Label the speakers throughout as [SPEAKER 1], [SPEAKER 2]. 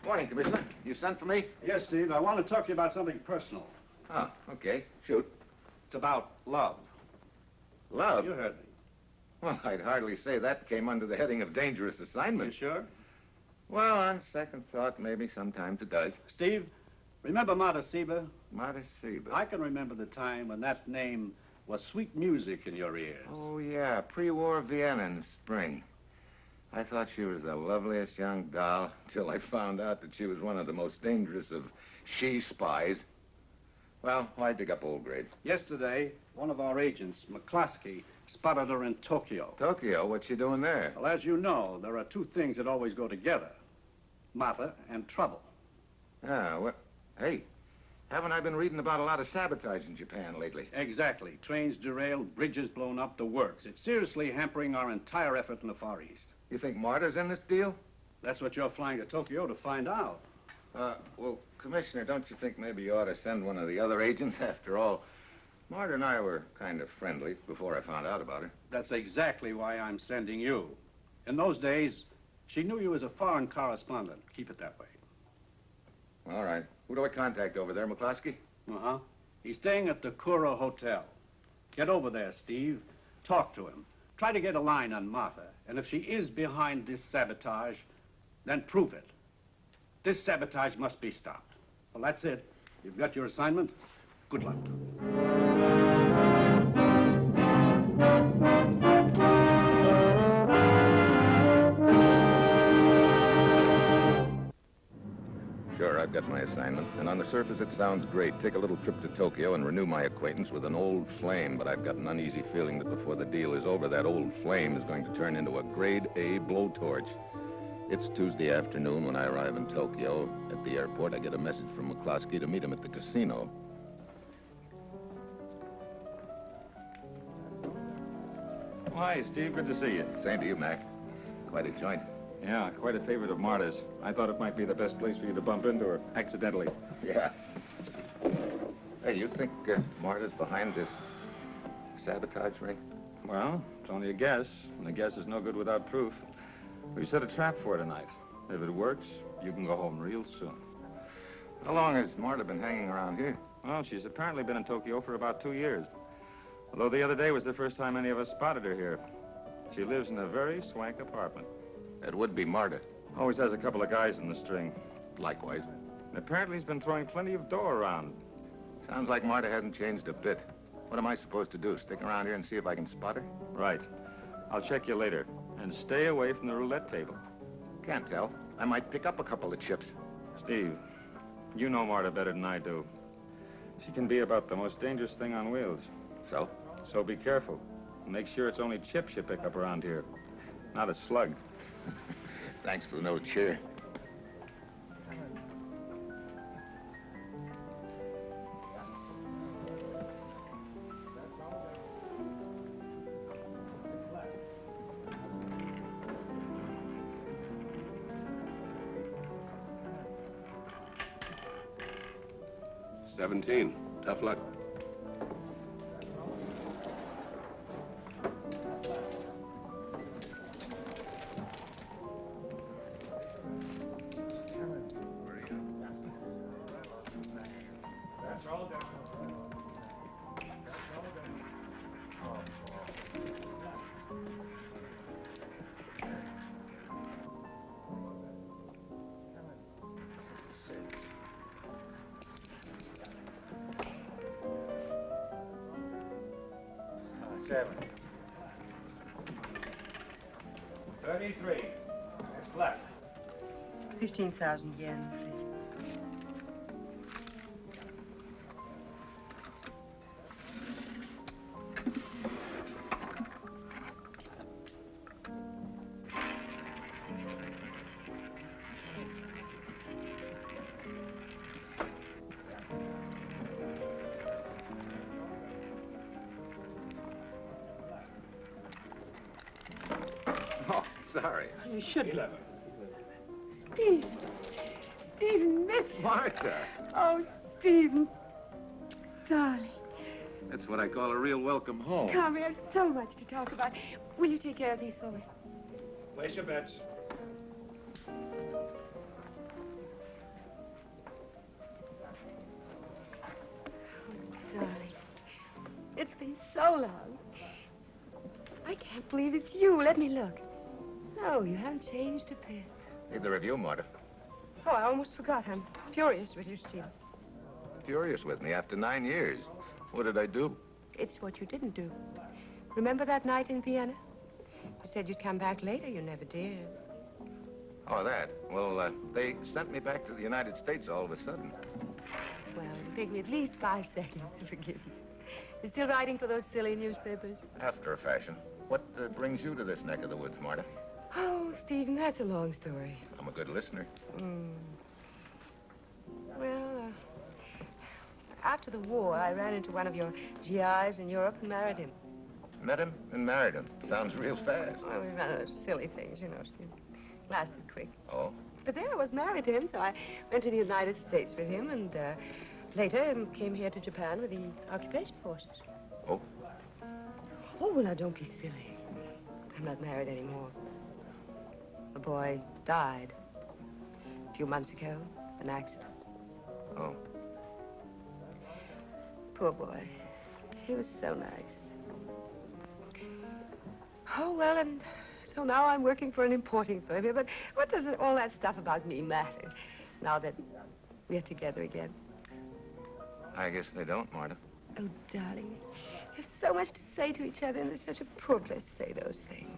[SPEAKER 1] Morning, Commissioner. You sent for me?
[SPEAKER 2] Yes, Steve. I want to talk to you about something personal.
[SPEAKER 1] Oh, okay. Shoot.
[SPEAKER 2] It's about love.
[SPEAKER 1] Love?
[SPEAKER 2] You heard me.
[SPEAKER 1] Well, I'd hardly say that came under the heading of dangerous assignment.
[SPEAKER 2] You sure?
[SPEAKER 1] Well, on second thought, maybe sometimes it does.
[SPEAKER 2] Steve, remember Marta?
[SPEAKER 1] Marta?
[SPEAKER 2] I can remember the time when that name was sweet music in your ears.
[SPEAKER 1] Oh, yeah. Pre-war Vienna in the spring. I thought she was the loveliest young doll until I found out that she was one of the most dangerous of she-spies. Well, why dig up old grades?
[SPEAKER 2] Yesterday, one of our agents, McCloskey, spotted her in Tokyo.
[SPEAKER 1] Tokyo? What's she doing there?
[SPEAKER 2] Well, as you know, there are two things that always go together. Marta and trouble.
[SPEAKER 1] Ah, what? Hey, haven't I been reading about a lot of sabotage in Japan lately?
[SPEAKER 2] Exactly. Trains derailed, bridges blown up, the works. It's seriously hampering our entire effort in the Far East.
[SPEAKER 1] You think Marta's in this deal?
[SPEAKER 2] That's what you're flying to Tokyo to find out.
[SPEAKER 1] Well, Commissioner, don't you think maybe you ought to send one of the other agents? After all, Marta and I were kind of friendly before I found out about her.
[SPEAKER 2] That's exactly why I'm sending you. In those days, she knew you as a foreign correspondent. Keep it that way.
[SPEAKER 1] All right. Who do I contact over there, McCloskey?
[SPEAKER 2] Uh-huh. He's staying at the Kura Hotel. Get over there, Steve. Talk to him. Try to get a line on Marta. And if she is behind this sabotage, then prove it. This sabotage must be stopped. Well, that's it. You've got your assignment. Good luck.
[SPEAKER 1] Sure, I've got my assignment. And on the surface, it sounds great. Take a little trip to Tokyo and renew my acquaintance with an old flame. But I've got an uneasy feeling that before the deal is over, that old flame is going to turn into a grade A blowtorch. It's Tuesday afternoon when I arrive in Tokyo. At the airport, I get a message from McCloskey to meet him at the casino.
[SPEAKER 3] Oh, hi, Steve. Good to see you.
[SPEAKER 1] Same to you, Mac. Quite a joint.
[SPEAKER 3] Yeah, quite a favorite of Marta's. I thought it might be the best place for you to bump into her, accidentally.
[SPEAKER 1] Yeah. Hey, you think Marta's behind this sabotage ring?
[SPEAKER 3] Well, it's only a guess, and a guess is no good without proof. We set a trap for her tonight. If it works, you can go home real soon.
[SPEAKER 1] How long has Marta been hanging around here?
[SPEAKER 3] Well, she's apparently been in Tokyo for about 2 years. Although the other day was the first time any of us spotted her here. She lives in a very swank apartment.
[SPEAKER 1] It would be Marta.
[SPEAKER 3] Always has a couple of guys in the string.
[SPEAKER 1] Likewise.
[SPEAKER 3] And apparently he's been throwing plenty of dough around.
[SPEAKER 1] Sounds like Marta hasn't changed a bit. What am I supposed to do? Stick around here and see if I can spot her?
[SPEAKER 3] Right. I'll check you later. And stay away from the roulette table.
[SPEAKER 1] Can't tell. I might pick up a couple of chips.
[SPEAKER 3] Steve, you know Marta better than I do. She can be about the most dangerous thing on wheels.
[SPEAKER 1] So?
[SPEAKER 3] So be careful. Make sure it's only chips you pick up around here, not a slug.
[SPEAKER 1] Thanks for the no cheer.
[SPEAKER 4] $17. Tough luck.
[SPEAKER 2] $7. 33. It's left.
[SPEAKER 5] 15,000 yen, please.
[SPEAKER 1] sorry.
[SPEAKER 5] You shouldn't.
[SPEAKER 4] Steve. Stephen Mitchell.
[SPEAKER 1] Marta.
[SPEAKER 4] Oh, Stephen. Darling.
[SPEAKER 1] That's what I call a real welcome home.
[SPEAKER 4] Come, we have so much to talk about. Will you take care of these for me?
[SPEAKER 3] Place your bets.
[SPEAKER 4] Darling, it's been so long. I can't believe it's you. Let me look. No, you haven't changed a bit.
[SPEAKER 1] Neither of you, Marta.
[SPEAKER 5] Oh, I almost forgot. I'm furious with you, Steve.
[SPEAKER 1] Furious with me after 9 years. What did I do?
[SPEAKER 5] It's what you didn't do. Remember that night in Vienna? You said you'd come back later. You never did.
[SPEAKER 1] Oh, that. Well, they sent me back to the United States all of a sudden.
[SPEAKER 5] Well, it'll take me at least 5 seconds to forgive you. You're still writing for those silly newspapers?
[SPEAKER 1] After a fashion. What brings you to this neck of the woods, Marta?
[SPEAKER 5] Oh, Stephen, that's a long story.
[SPEAKER 1] I'm a good listener.
[SPEAKER 5] Well, after the war, I ran into one of your GIs in Europe and married him.
[SPEAKER 1] Met him and married him. Sounds real fast.
[SPEAKER 5] Well, we ran those silly things, you know, Steve. Lasted quick.
[SPEAKER 1] Oh?
[SPEAKER 5] But then I was married to him, so I went to the United States with him, and later came here to Japan with the occupation forces.
[SPEAKER 1] Oh?
[SPEAKER 5] Oh, well, now, don't be silly. I'm not married anymore. The boy died a few months ago, an accident.
[SPEAKER 1] Oh.
[SPEAKER 5] Poor boy. He was so nice. Oh, well, and so now I'm working for an importing firm here, but what does all that stuff about me matter now that we're together again?
[SPEAKER 1] I guess they don't, Marta.
[SPEAKER 5] Oh, darling, we have so much to say to each other, and there's such a poor place to say those things.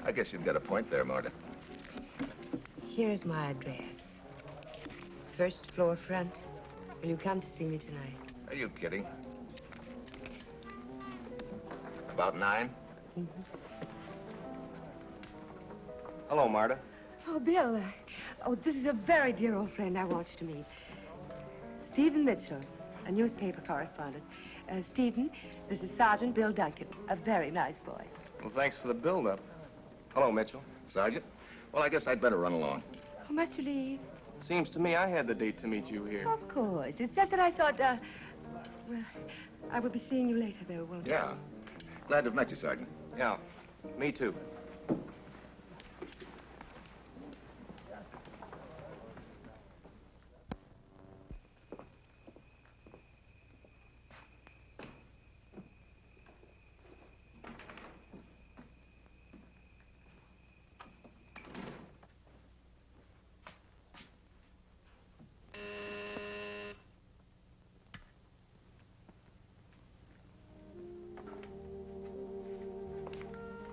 [SPEAKER 1] I guess you've got a point there, Marta.
[SPEAKER 5] Here's my address. First floor front. Will you come to see me tonight?
[SPEAKER 1] Are you kidding? About 9?
[SPEAKER 5] Mm-hmm.
[SPEAKER 3] Hello, Marta.
[SPEAKER 5] Oh, Bill. Oh, this is a very dear old friend I want you to meet. Stephen Mitchell, a newspaper correspondent. Stephen, this is Sergeant Bill Duncan, a very nice boy.
[SPEAKER 3] Well, thanks for the build-up. Hello, Mitchell.
[SPEAKER 1] Sergeant? Well, I guess I'd better run along.
[SPEAKER 5] Oh, must you leave?
[SPEAKER 3] Seems to me I had the date to meet you here.
[SPEAKER 5] Of course. It's just that I thought, well, I will be seeing you later, though, won't
[SPEAKER 1] Yeah. Glad to have met you, Sergeant.
[SPEAKER 3] Yeah, me too.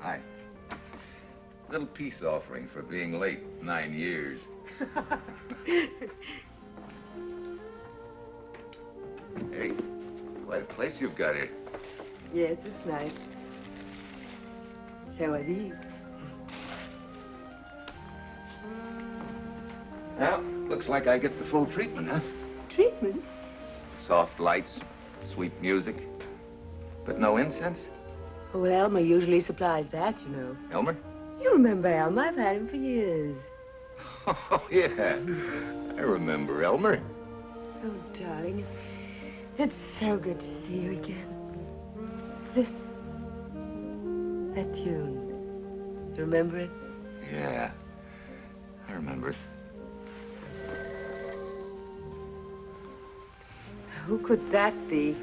[SPEAKER 1] Hi. Little peace offering for being late 9 years. Hey, quite a place you've got here.
[SPEAKER 5] Yes, it's nice. So are these.
[SPEAKER 1] Well, looks like I get the full treatment, huh?
[SPEAKER 5] Treatment?
[SPEAKER 1] Soft lights, sweet music, but no incense?
[SPEAKER 5] Oh, well, Elmer usually supplies that, you know.
[SPEAKER 1] Elmer?
[SPEAKER 5] You remember Elmer? I've had him for years.
[SPEAKER 1] Oh, yeah. I remember Elmer.
[SPEAKER 5] Oh, darling, it's so good to see you again. Listen. That tune. You remember it?
[SPEAKER 1] Yeah, I remember it.
[SPEAKER 5] Who could that be?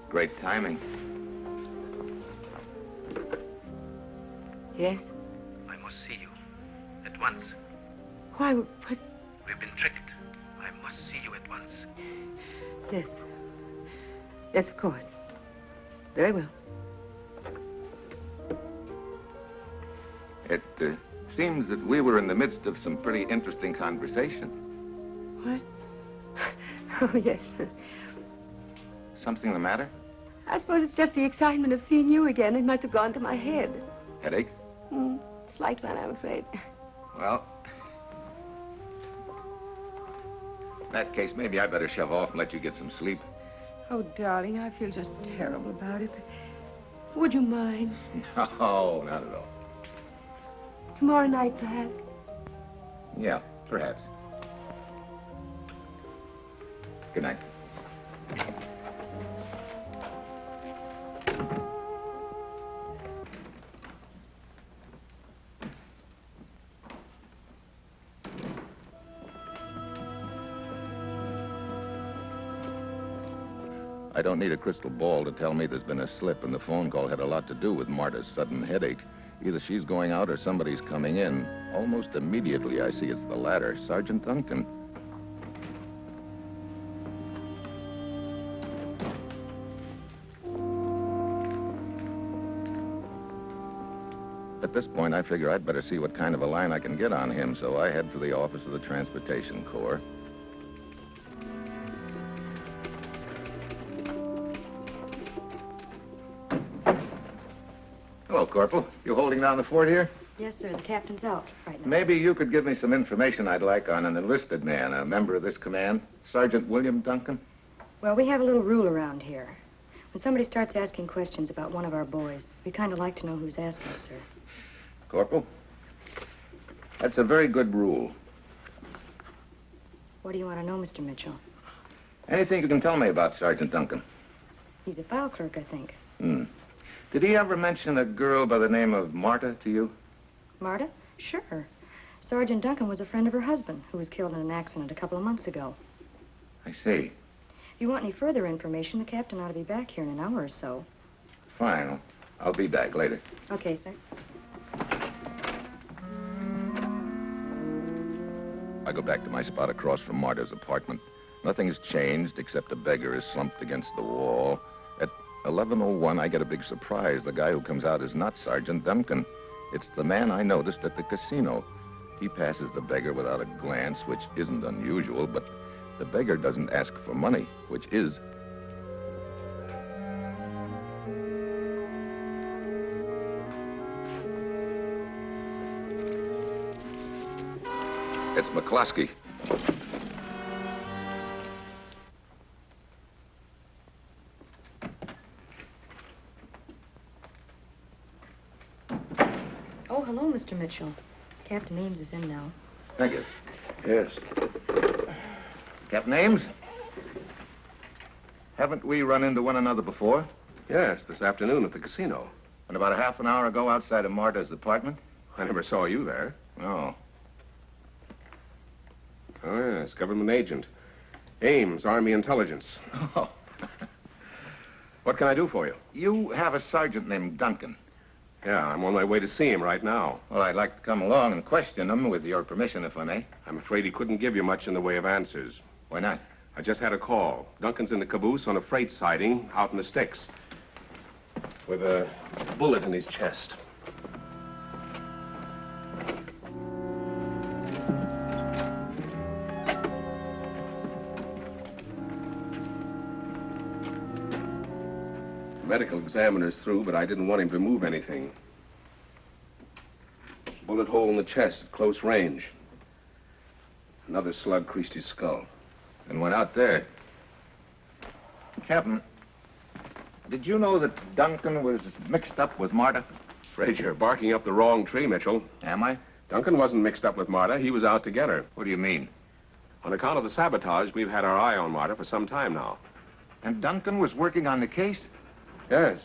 [SPEAKER 1] Great timing.
[SPEAKER 5] Yes?
[SPEAKER 6] I must see you. At once.
[SPEAKER 5] Why, what?
[SPEAKER 6] We've been tricked. I must see you at once.
[SPEAKER 5] Yes. Yes, of course. Very well.
[SPEAKER 1] It seems that we were in the midst of some pretty interesting conversation.
[SPEAKER 5] What? Oh, yes.
[SPEAKER 1] Something the matter?
[SPEAKER 5] I suppose it's just the excitement of seeing you again. It must have gone to my head.
[SPEAKER 1] Headache?
[SPEAKER 5] Slight one, I'm afraid.
[SPEAKER 1] Well, in that case, maybe I better shove off and let you get some sleep.
[SPEAKER 5] Oh, darling, I feel just terrible about it. But would you mind?
[SPEAKER 1] No, not at all.
[SPEAKER 5] Tomorrow night, perhaps.
[SPEAKER 1] Yeah, perhaps. Good night. I don't need a crystal ball to tell me there's been a slip, and the phone call had a lot to do with Marta's sudden headache. Either she's going out or somebody's coming in. Almost immediately, I see it's the latter, Sergeant Duncan. At this point, I figure I'd better see what kind of a line I can get on him, so I head for the office of the Transportation Corps. Hello, Corporal. You holding down the fort here?
[SPEAKER 7] Yes, sir. The captain's out right now.
[SPEAKER 1] Maybe you could give me some information I'd like on an enlisted man, a member of this command, Sergeant William Duncan.
[SPEAKER 7] Well, we have a little rule around here. When somebody starts asking questions about one of our boys, we kind of like to know who's asking, sir.
[SPEAKER 1] Corporal, that's a very good rule.
[SPEAKER 7] What do you want to know, Mr. Mitchell?
[SPEAKER 1] Anything you can tell me about Sergeant Duncan?
[SPEAKER 7] He's a file clerk, I think.
[SPEAKER 1] Did he ever mention a girl by the name of Marta to you?
[SPEAKER 7] Marta? Sure. Sergeant Duncan was a friend of her husband, who was killed in an accident a couple of months ago.
[SPEAKER 1] I see.
[SPEAKER 7] If you want any further information, the captain ought to be back here in an hour or so.
[SPEAKER 1] Fine. I'll be back later.
[SPEAKER 7] Okay, sir.
[SPEAKER 1] I go back to my spot across from Marta's apartment. Nothing's changed except a beggar is slumped against the wall. At 11:01, I get a big surprise. The guy who comes out is not Sergeant Duncan. It's the man I noticed at the casino. He passes the beggar without a glance, which isn't unusual, but the beggar doesn't ask for money, which is. It's McCloskey.
[SPEAKER 7] Oh, hello, Mr. Mitchell. Captain Ames is in now.
[SPEAKER 1] Thank you.
[SPEAKER 8] Yes.
[SPEAKER 1] Captain Ames? Haven't we run into one another before?
[SPEAKER 8] Yes, this afternoon at the casino.
[SPEAKER 1] And about a half an hour ago outside of Marta's apartment?
[SPEAKER 8] I never saw you there.
[SPEAKER 1] No.
[SPEAKER 8] Oh, yes, government agent. Ames, Army Intelligence.
[SPEAKER 1] Oh.
[SPEAKER 8] What can I do for you?
[SPEAKER 1] You have a sergeant named Duncan.
[SPEAKER 8] Yeah, I'm on my way to see him right now.
[SPEAKER 1] Well, I'd like to come along and question him, with your permission, if I may.
[SPEAKER 8] I'm afraid he couldn't give you much in the way of answers.
[SPEAKER 1] Why not?
[SPEAKER 8] I just had a call. Duncan's in the Caboose on a freight siding out in the sticks. With a bullet in his chest. Medical examiner's through, but I didn't want him to move anything. Bullet hole in the chest at close range. Another slug creased his skull.
[SPEAKER 1] And went out there. Captain, did you know that Duncan was mixed up with Marta?
[SPEAKER 8] Afraid you're barking up the wrong tree, Mitchell.
[SPEAKER 1] Am I?
[SPEAKER 8] Duncan wasn't mixed up with Marta. He was out to get her.
[SPEAKER 1] What do you mean?
[SPEAKER 8] On account of the sabotage, we've had our eye on Marta for some time now.
[SPEAKER 1] And Duncan was working on the case?
[SPEAKER 8] Yes.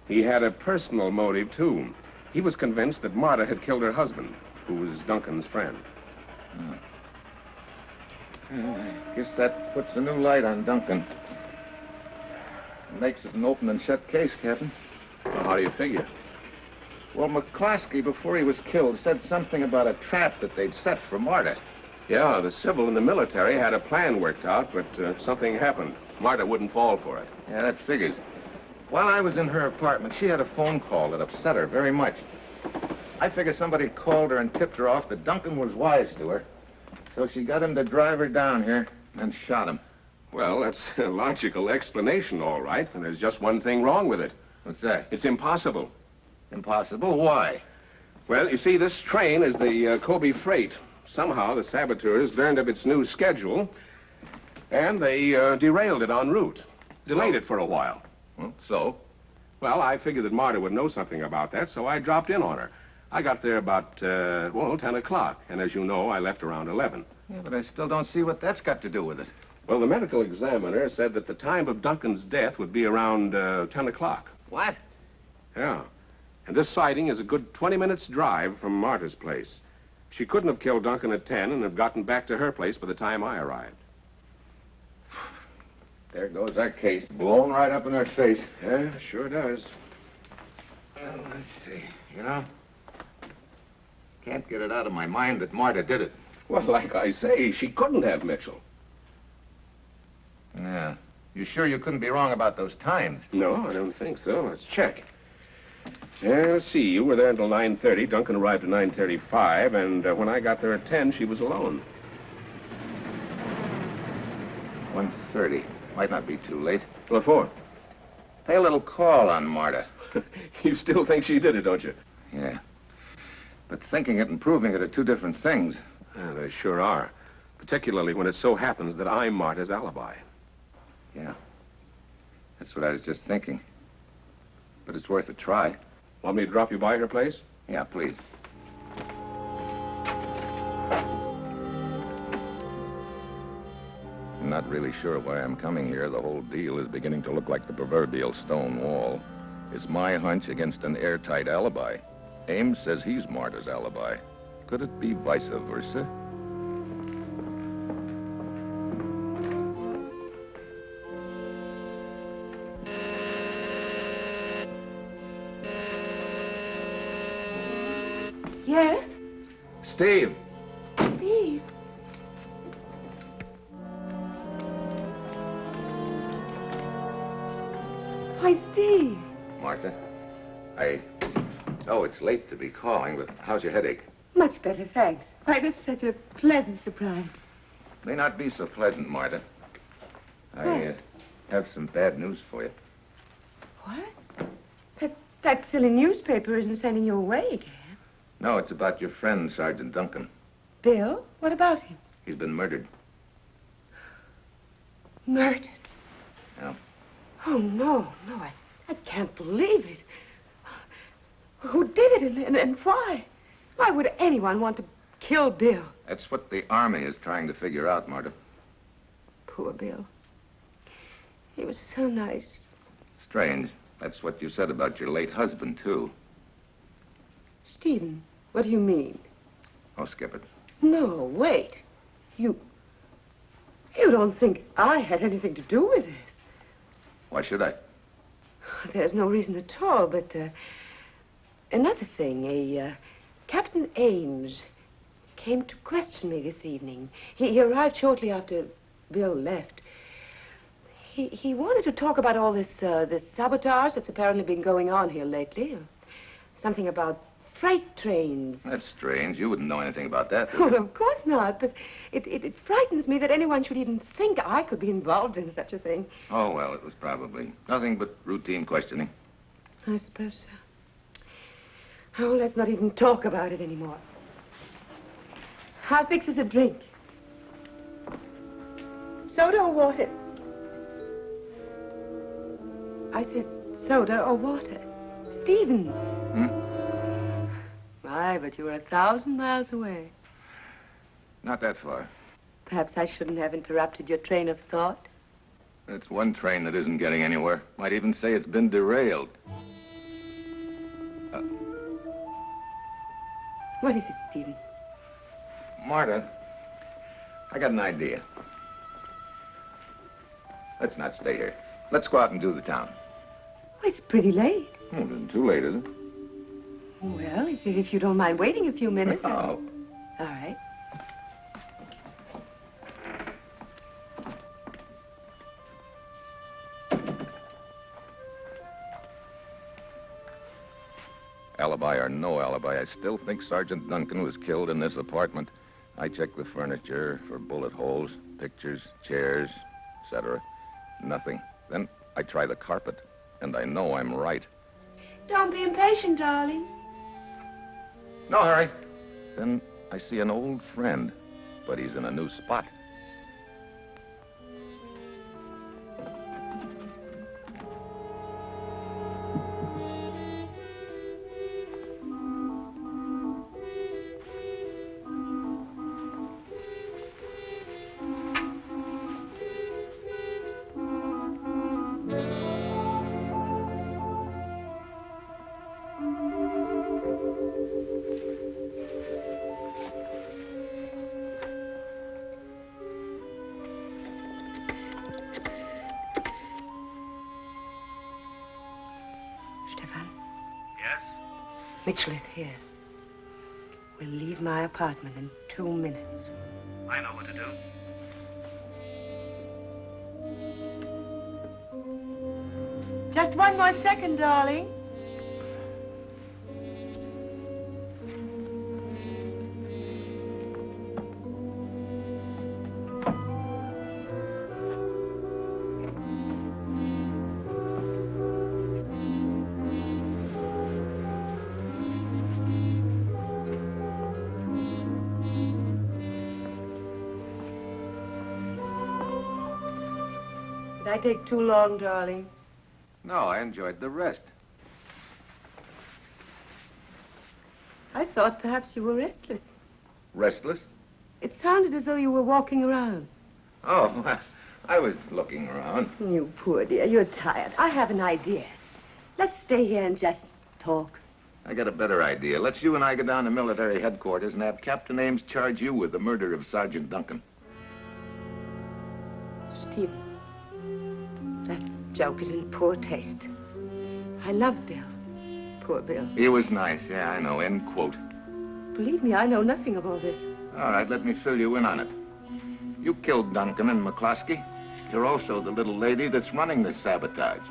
[SPEAKER 8] He had a personal motive, too. He was convinced that Marta had killed her husband, who was Duncan's friend.
[SPEAKER 1] I guess that puts a new light on Duncan. It makes it an open and shut case, Captain.
[SPEAKER 8] Well, how do you figure?
[SPEAKER 1] Well, McCloskey, before he was killed, said something about a trap that they'd set for Marta.
[SPEAKER 8] Yeah, the civil and the military had a plan worked out, but something happened. Marta wouldn't fall for it.
[SPEAKER 1] Yeah, that figures. While I was in her apartment, she had a phone call that upset her very much. I figure somebody called her and tipped her off that Duncan was wise to her. So she got him to drive her down here and shot him.
[SPEAKER 8] Well, that's a logical explanation, all right. And there's just one thing wrong with it.
[SPEAKER 1] What's that?
[SPEAKER 8] It's impossible.
[SPEAKER 1] Impossible? Why?
[SPEAKER 8] Well, you see, this train is the Kobe freight. Somehow the saboteurs learned of its new schedule, and they derailed it en route. Delayed it for a while.
[SPEAKER 1] Well, so?
[SPEAKER 8] Well, I figured that Marta would know something about that, so I dropped in on her. I got there about, 10 o'clock. And as you know, I left around 11.
[SPEAKER 1] Yeah, but I still don't see what that's got to do with it.
[SPEAKER 8] Well, the medical examiner said that the time of Duncan's death would be around 10 o'clock.
[SPEAKER 1] What?
[SPEAKER 8] Yeah. And this sighting is a good 20 minutes drive from Marta's place. She couldn't have killed Duncan at 10 and have gotten back to her place by the time I arrived.
[SPEAKER 1] There goes our case, blown right up in our face.
[SPEAKER 8] Yeah, sure does.
[SPEAKER 1] Well, let's see. You know, can't get it out of my mind that Marta did it.
[SPEAKER 8] Well, like I say, she couldn't have, Mitchell.
[SPEAKER 1] Yeah. You sure you couldn't be wrong about those times?
[SPEAKER 8] No, I don't think so. Let's check. Yeah, let's see. You were there until 9:30. Duncan arrived at 9:35, and when I got there at 10, she was alone.
[SPEAKER 1] 1:30. Might not be too late.
[SPEAKER 8] What for?
[SPEAKER 1] Pay a little call on Marta.
[SPEAKER 8] You still think she did it, don't you?
[SPEAKER 1] Yeah. But thinking it and proving it are two different things.
[SPEAKER 8] Yeah, they sure are. Particularly when it so happens that I'm Marta's alibi.
[SPEAKER 1] Yeah. That's what I was just thinking. But it's worth a try.
[SPEAKER 8] Want me to drop you by her place?
[SPEAKER 1] Yeah, please. I'm not really sure why I'm coming here. The whole deal is beginning to look like the proverbial stone wall. It's my hunch against an airtight alibi. Ames says he's Marta's alibi. Could it be vice versa?
[SPEAKER 5] Yes?
[SPEAKER 1] Steve!
[SPEAKER 5] Steve? Why, Steve.
[SPEAKER 1] Marta, Oh, it's late to be calling, but how's your headache?
[SPEAKER 5] Much better, thanks. Why, this is such a pleasant surprise.
[SPEAKER 1] May not be so pleasant, Marta. I have some bad news for you.
[SPEAKER 5] What? That silly newspaper isn't sending you away again.
[SPEAKER 1] No, it's about your friend, Sergeant Duncan.
[SPEAKER 5] Bill? What about him?
[SPEAKER 1] He's been murdered.
[SPEAKER 5] Murdered?
[SPEAKER 1] Yeah.
[SPEAKER 5] Oh, no, I can't believe it. Who did it and why? Why would anyone want to kill Bill?
[SPEAKER 1] That's what the Army is trying to figure out, Marta.
[SPEAKER 5] Poor Bill. He was so nice.
[SPEAKER 1] Strange. That's what you said about your late husband, too.
[SPEAKER 5] Stephen, what do you mean?
[SPEAKER 1] Oh, skip it.
[SPEAKER 5] No, wait. You don't think I had anything to do with this?
[SPEAKER 1] Why should I?
[SPEAKER 5] There's no reason at all, but another thing, Captain Ames came to question me this evening. He arrived shortly after Bill left. He wanted to talk about all this sabotage that's apparently been going on here lately. Something about freight trains.
[SPEAKER 1] That's strange. You wouldn't know anything about that, would
[SPEAKER 5] Oh,
[SPEAKER 1] you?
[SPEAKER 5] of course not, but it frightens me that anyone should even think I could be involved in such a thing.
[SPEAKER 1] Oh, well, it was probably nothing but routine questioning.
[SPEAKER 5] I suppose so. Oh, let's not even talk about it anymore. I'll fix us a drink. Soda or water? I said soda or water. Stephen.
[SPEAKER 1] Hmm?
[SPEAKER 5] My, but you were 1,000 miles away.
[SPEAKER 1] Not that far.
[SPEAKER 5] Perhaps I shouldn't have interrupted your train of thought.
[SPEAKER 1] It's one train that isn't getting anywhere. Might even say it's been derailed.
[SPEAKER 5] What is it, Stephen?
[SPEAKER 1] Marta, I got an idea. Let's not stay here. Let's go out and do the town.
[SPEAKER 5] Oh, it's pretty late.
[SPEAKER 1] Oh, it isn't too late, is it?
[SPEAKER 5] Well, if you don't mind waiting a few minutes.
[SPEAKER 1] No.
[SPEAKER 5] All right.
[SPEAKER 1] Alibi or no alibi, I still think Sergeant Duncan was killed in this apartment. I checked the furniture for bullet holes, pictures, chairs, etc. Nothing. Then I try the carpet, and I know I'm right.
[SPEAKER 5] Don't be impatient, darling.
[SPEAKER 1] No hurry. Then I see an old friend, but he's in a new spot.
[SPEAKER 5] Mitchell is here. We'll leave my apartment in 2 minutes.
[SPEAKER 6] I know what to do.
[SPEAKER 5] Just 1 more second, darling. Did I take too long, darling?
[SPEAKER 1] No, I enjoyed the rest.
[SPEAKER 5] I thought perhaps you were restless.
[SPEAKER 1] Restless?
[SPEAKER 5] It sounded as though you were walking around.
[SPEAKER 1] Oh, I was looking around.
[SPEAKER 5] You poor dear, you're tired. I have an idea. Let's stay here and just talk.
[SPEAKER 1] I got a better idea. Let's you and I go down to military headquarters and have Captain Ames charge you with the murder of Sergeant Duncan.
[SPEAKER 5] Stephen, that joke is in poor taste. I love Bill. Poor Bill.
[SPEAKER 1] He was nice, yeah, I know, end quote.
[SPEAKER 5] Believe me, I know nothing of all this.
[SPEAKER 1] All right, let me fill you in on it. You killed Duncan and McCloskey. You're also the little lady that's running this sabotage.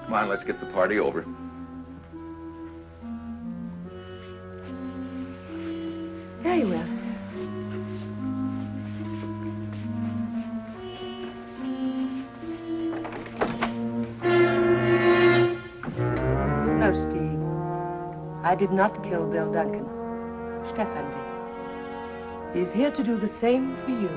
[SPEAKER 1] Come on, let's get the party over.
[SPEAKER 5] Very well. No, Steve. I did not kill Bill Duncan. Stefan did. He's here to do the same for you.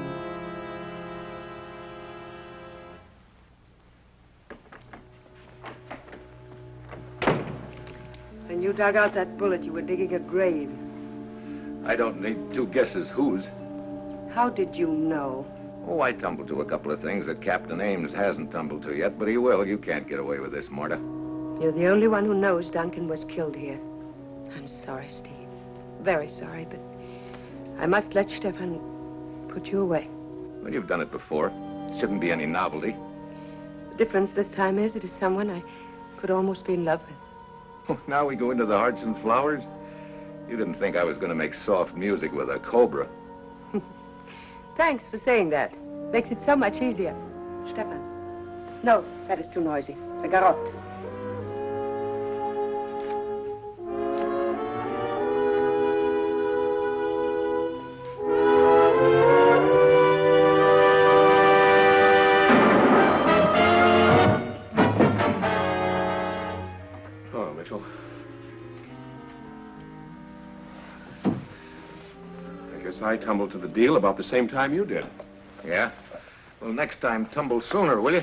[SPEAKER 5] When you dug out that bullet, you were digging a grave.
[SPEAKER 1] I don't need two guesses whose.
[SPEAKER 5] How did you know?
[SPEAKER 1] Oh, I tumbled to a couple of things that Captain Ames hasn't tumbled to yet, but he will. You can't get away with this, Marta.
[SPEAKER 5] You're the only one who knows Duncan was killed here. I'm sorry, Steve. Very sorry, but I must let Stefan put you away.
[SPEAKER 1] Well, you've done it before. Shouldn't be any novelty.
[SPEAKER 5] The difference this time is it is someone I could almost be in love with.
[SPEAKER 1] Now we go into the hearts and flowers? You didn't think I was going to make soft music with a cobra.
[SPEAKER 5] Thanks for saying that. Makes it so much easier. Stefan. No, that is too noisy. The garrote.
[SPEAKER 8] Oh, Mitchell. I guess I tumbled to the deal about the same time you did.
[SPEAKER 1] Yeah? Well, next time, tumble sooner, will you?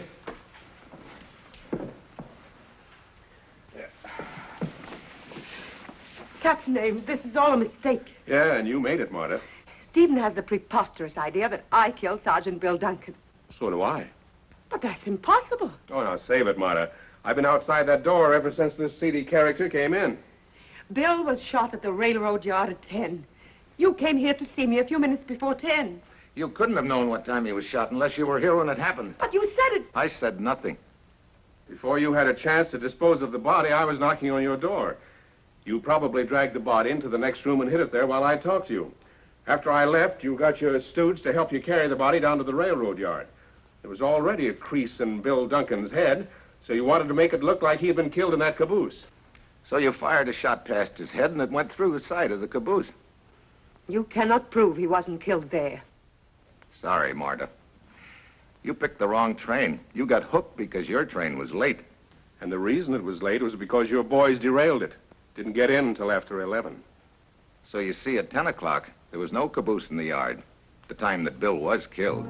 [SPEAKER 5] Captain Ames, this is all a mistake.
[SPEAKER 8] Yeah, and you made it, Marta.
[SPEAKER 5] Stephen has the preposterous idea that I killed Sergeant Bill Duncan.
[SPEAKER 8] So do I.
[SPEAKER 5] But that's impossible.
[SPEAKER 8] Oh, now, save it, Marta. I've been outside that door ever since this seedy character came in.
[SPEAKER 5] Bill was shot at the railroad yard at 10. You came here to see me a few minutes before 10.
[SPEAKER 1] You couldn't have known what time he was shot unless you were here when it happened.
[SPEAKER 5] But you said it.
[SPEAKER 1] I said nothing.
[SPEAKER 8] Before you had a chance to dispose of the body, I was knocking on your door. You probably dragged the body into the next room and hid it there while I talked to you. After I left, you got your stooge to help you carry the body down to the railroad yard. There was already a crease in Bill Duncan's head, so you wanted to make it look like he had been killed in that caboose.
[SPEAKER 1] So you fired a shot past his head and it went through the side of the caboose.
[SPEAKER 5] You cannot prove he wasn't killed there.
[SPEAKER 1] Sorry, Marta. You picked the wrong train. You got hooked because your train was late.
[SPEAKER 8] And the reason it was late was because your boys derailed it. Didn't get in until after 11.
[SPEAKER 1] So you see, at 10 o'clock, there was no caboose in the yard, the time that Bill was killed.